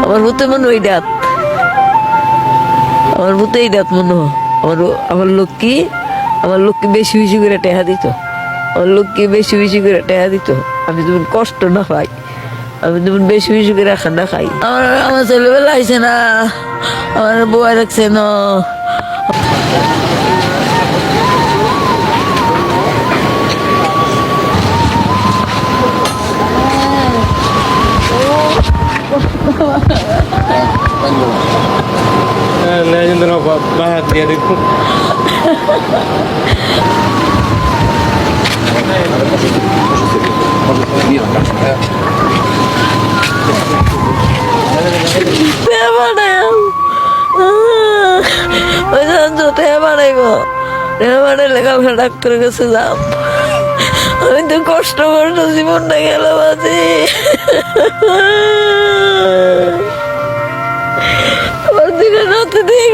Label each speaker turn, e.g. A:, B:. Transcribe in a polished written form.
A: আমার ভূতে মনে ওই ডাত, আমার ভূতে এই ডাত মনে হয়। আমার লক্ষ্মী, আমার লক্ষ্মী বেশি বেশি করে টেহা দিত, আমার লক্ষ্মী বেশি বেশি করে টেহা দিত। আমি যেমন কষ্ট না পাই, আমি যেমন বেশি বেশি করে খানা খাই। আমার ছেলেবেলা আইসে না, আমার বউয়া রাখছে না।
B: Legend of bahagia itu.
A: ডাক্তারের কাছে যাম, আমি তো কষ্ট কষ্ট জীবনটা গেল বাজি। আমার দিকে রাতে দিয়ে